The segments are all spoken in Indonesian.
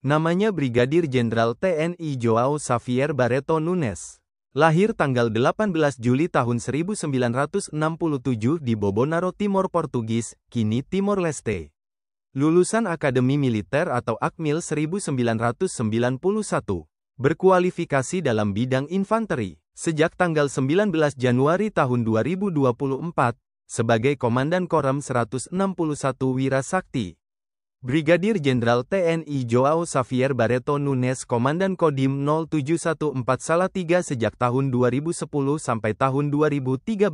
Namanya Brigadir Jenderal TNI João Xavier Barreto Nunes. Lahir tanggal 18 Juli tahun 1967 di Bobonaro Timor Portugis, kini Timor Leste. Lulusan Akademi Militer atau Akmil 1991. Berkualifikasi dalam bidang infanteri. Sejak tanggal 19 Januari tahun 2024, sebagai Komandan Korem 161 Wirasakti. Brigadir Jenderal TNI João Xavier Barreto Nunes Komandan Kodim 0714 sejak tahun 2010 sampai tahun 2013.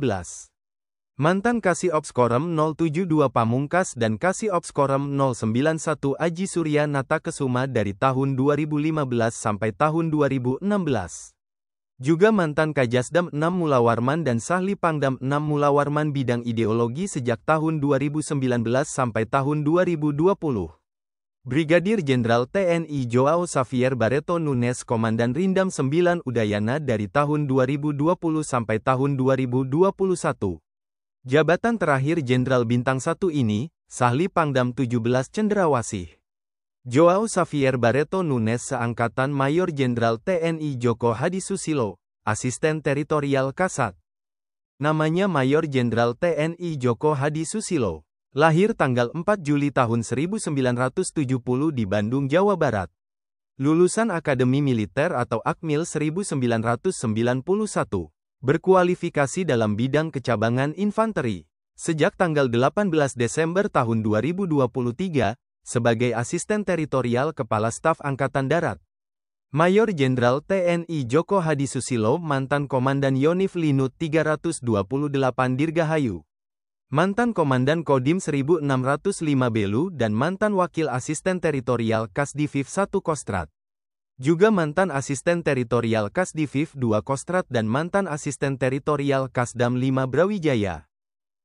Mantan Kasih Ops Korem 072 Pamungkas dan Kasih Ops Korem 091 Aji Surya Natakesuma dari tahun 2015 sampai tahun 2016. Juga mantan Kajasdam 6 Mulawarman dan Sahli Pangdam 6 Mulawarman bidang ideologi sejak tahun 2019 sampai tahun 2020. Brigadir Jenderal TNI João Xavier Barreto Nunes Komandan Rindam 9 Udayana dari tahun 2020 sampai tahun 2021. Jabatan terakhir Jenderal Bintang 1 ini, Sahli Pangdam 17 Cendrawasih. João Xavier Barreto Nunes seangkatan Mayor Jenderal TNI Joko Hadi Susilo, Asisten Teritorial Kasat. Namanya Mayor Jenderal TNI Joko Hadi Susilo. Lahir tanggal 4 Juli tahun 1970 di Bandung, Jawa Barat. Lulusan Akademi Militer atau Akmil 1991. Berkualifikasi dalam bidang kecabangan infanteri. Sejak tanggal 18 Desember tahun 2023, sebagai Asisten Teritorial Kepala Staf Angkatan Darat. Mayor Jenderal TNI Joko Hadi Susilo mantan Komandan Yonif Linut 328 Dirgahayu. Mantan Komandan Kodim 1605 Belu dan mantan Wakil Asisten Teritorial Kasdiviv 1 Kostrat. Juga mantan Asisten Teritorial Kasdiviv 2 Kostrat dan mantan Asisten Teritorial Kasdam 5 Brawijaya.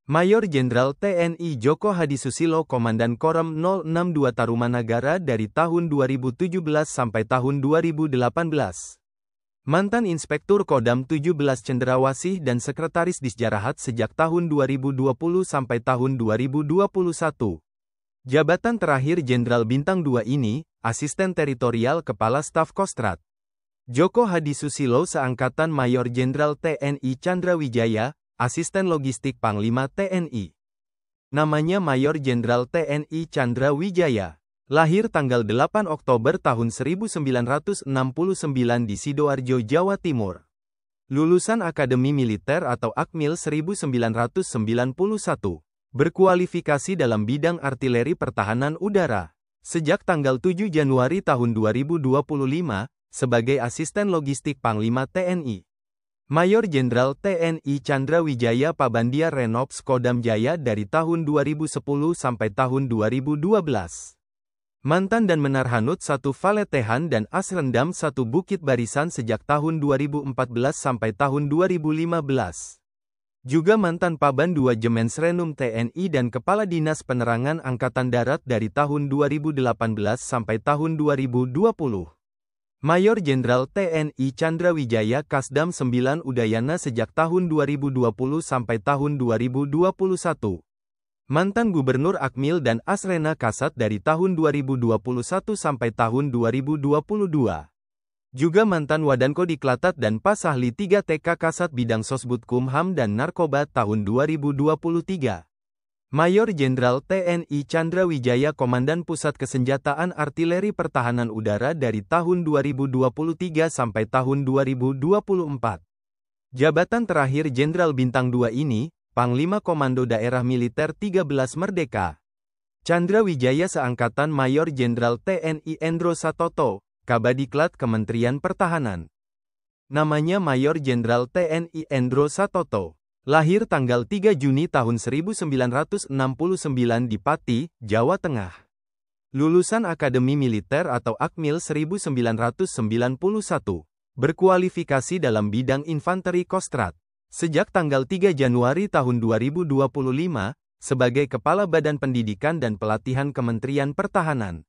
Mayor Jenderal TNI Joko Hadi Susilo Komandan Korem 062 Tarumanagara dari tahun 2017 sampai tahun 2018. Mantan Inspektur Kodam 17 Cendrawasih dan Sekretaris Disjarahat sejak tahun 2020 sampai tahun 2021. Jabatan terakhir Jenderal Bintang 2 ini, Asisten Teritorial Kepala Staf Kostrat. Joko Hadi Susilo seangkatan Mayor Jenderal TNI Chandra Wijaya, Asisten Logistik Panglima TNI. Namanya Mayor Jenderal TNI Chandra Wijaya. Lahir tanggal 8 Oktober tahun 1969 di Sidoarjo, Jawa Timur. Lulusan Akademi Militer atau Akmil 1991. Berkualifikasi dalam bidang artileri pertahanan udara. Sejak tanggal 7 Januari tahun 2025, sebagai Asisten Logistik Panglima TNI. Mayor Jenderal TNI Chandra Wijaya Pabandia Renops Kodam Jaya dari tahun 2010 sampai tahun 2012. Mantan dan Menarhanut 1 Valetehan dan Asrendam 1 Bukit Barisan sejak tahun 2014 sampai tahun 2015. Juga mantan Paban 2 Jemensrenum TNI dan Kepala Dinas Penerangan Angkatan Darat dari tahun 2018 sampai tahun 2020. Mayor Jenderal TNI Chandra Wijaya Kasdam 9 Udayana sejak tahun 2020 sampai tahun 2021. Mantan Gubernur Akmil dan Asrena Kasat dari tahun 2021 sampai tahun 2022. Juga mantan Wadanko Diklatat dan Pasahli 3 TK Kasat Bidang Sosbud Kumham dan Narkoba tahun 2023. Mayor Jenderal TNI Chandra Wijaya Komandan Pusat Kesenjataan Artileri Pertahanan Udara dari tahun 2023 sampai tahun 2024. Jabatan terakhir Jenderal Bintang 2 ini, Panglima Komando Daerah Militer 13 Merdeka. Chandra Wijaya seangkatan Mayor Jenderal TNI Endro Satoto, Kabadiklat Kementerian Pertahanan. Namanya Mayor Jenderal TNI Endro Satoto. Lahir tanggal 3 Juni tahun 1969 di Pati, Jawa Tengah. Lulusan Akademi Militer atau Akmil 1991. Berkualifikasi dalam bidang infanteri Kostrat. Sejak tanggal 3 Januari tahun 2025, sebagai Kepala Badan Pendidikan dan Pelatihan Kementerian Pertahanan.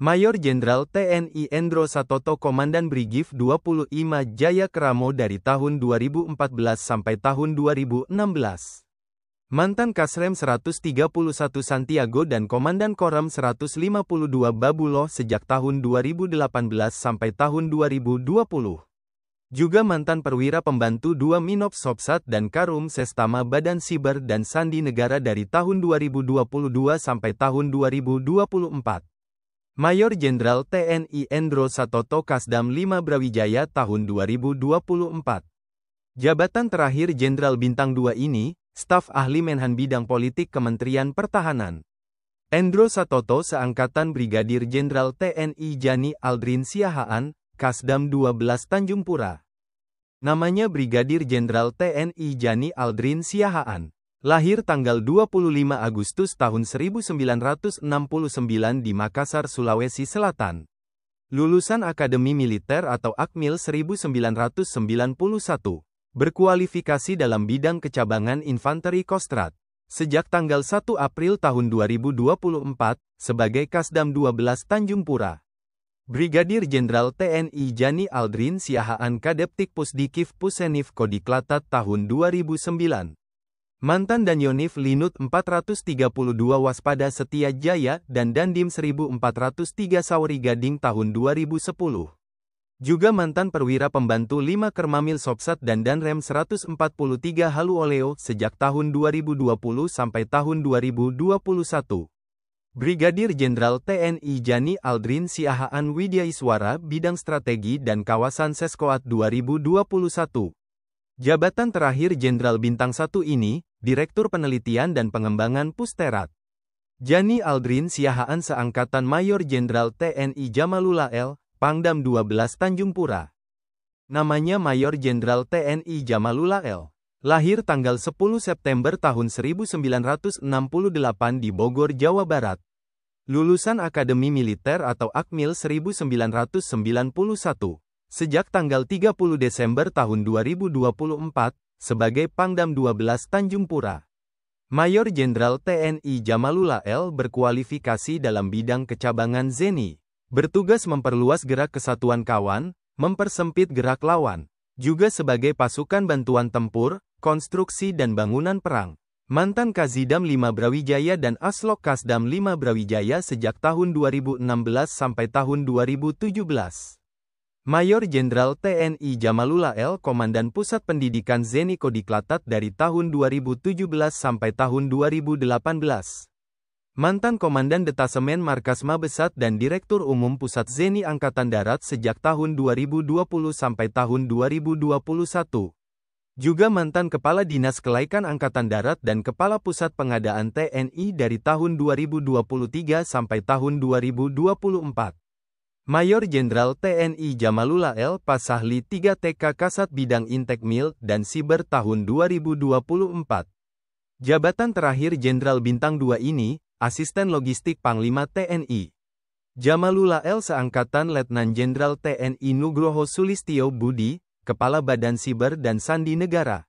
Mayor Jenderal TNI Endro Satoto Komandan Brigif 25 Jaya Keramo dari tahun 2014 sampai tahun 2016. Mantan Kasrem 131 Santiago dan Komandan Korem 152 Babuloh sejak tahun 2018 sampai tahun 2020. Juga mantan perwira pembantu 2 Minop Sopsat dan Karum Sestama Badan Siber dan Sandi Negara dari tahun 2022 sampai tahun 2024. Mayor Jenderal TNI Endro Satoto Kasdam 5 Brawijaya tahun 2024. Jabatan terakhir Jenderal Bintang 2 ini, Staf Ahli Menhan Bidang Politik Kementerian Pertahanan. Endro Satoto seangkatan Brigadir Jenderal TNI Jani Aldrin Siahaan, Kasdam 12 Tanjung Pura. Namanya Brigadir Jenderal TNI Jani Aldrin Siahaan. Lahir tanggal 25 Agustus tahun 1969 di Makassar, Sulawesi Selatan. Lulusan Akademi Militer atau Akmil 1991. Berkualifikasi dalam bidang kecabangan infanteri Kostrad. Sejak tanggal 1 April tahun 2024, sebagai Kasdam 12 Tanjung Pura. Brigadir Jenderal TNI Jani Aldrin Siahaan Kadeptik Pusdikif Pusenif Kodiklatat tahun 2009. Mantan Danyonif Linut 432 Waspada Setia Jaya dan Dandim 1403 Sauri Gading tahun 2010. Juga mantan perwira pembantu 5 Kermamil Sopsat dan Danrem 143 Halu Oleo sejak tahun 2020 sampai tahun 2021. Brigadir Jenderal TNI Jani Aldrin Siahaan Widyaiswara Bidang Strategi dan Kawasan Seskoat 2021. Jabatan terakhir Jenderal Bintang 1 ini, Direktur Penelitian dan Pengembangan Pusterat. Jani Aldrin Siahaan seangkatan Mayor Jenderal TNI Jamalullah L. Pangdam 12 Tanjung Pura. Namanya Mayor Jenderal TNI Jamalullah L. Lahir tanggal 10 September tahun 1968 di Bogor, Jawa Barat. Lulusan Akademi Militer atau Akmil 1991. Sejak tanggal 30 Desember tahun 2024, sebagai Pangdam 12 Tanjung Pura. Mayor Jenderal TNI Jamalullah L. berkualifikasi dalam bidang kecabangan ZENI. Bertugas memperluas gerak kesatuan kawan, mempersempit gerak lawan. Juga sebagai pasukan bantuan tempur, konstruksi dan bangunan perang. Mantan Kasdam 5 Brawijaya dan Aslok Kasdam 5 Brawijaya sejak tahun 2016 sampai tahun 2017. Mayor Jenderal TNI Jamalullah L. Komandan Pusat Pendidikan ZENI Kodiklatat dari tahun 2017 sampai tahun 2018. Mantan Komandan Detasemen Markas Mabesat dan Direktur Umum Pusat ZENI Angkatan Darat sejak tahun 2020 sampai tahun 2021. Juga mantan Kepala Dinas Kelaikan Angkatan Darat dan Kepala Pusat Pengadaan TNI dari tahun 2023 sampai tahun 2024. Mayor Jenderal TNI Jamalullah L. Pasahli 3 TK Kasat Bidang Intek Mil dan Siber tahun 2024. Jabatan terakhir Jenderal Bintang 2 ini, Asisten Logistik Panglima TNI. Jamalullah L. seangkatan Letnan Jenderal TNI Nugroho Sulistyo Budi, Kepala Badan Siber dan Sandi Negara.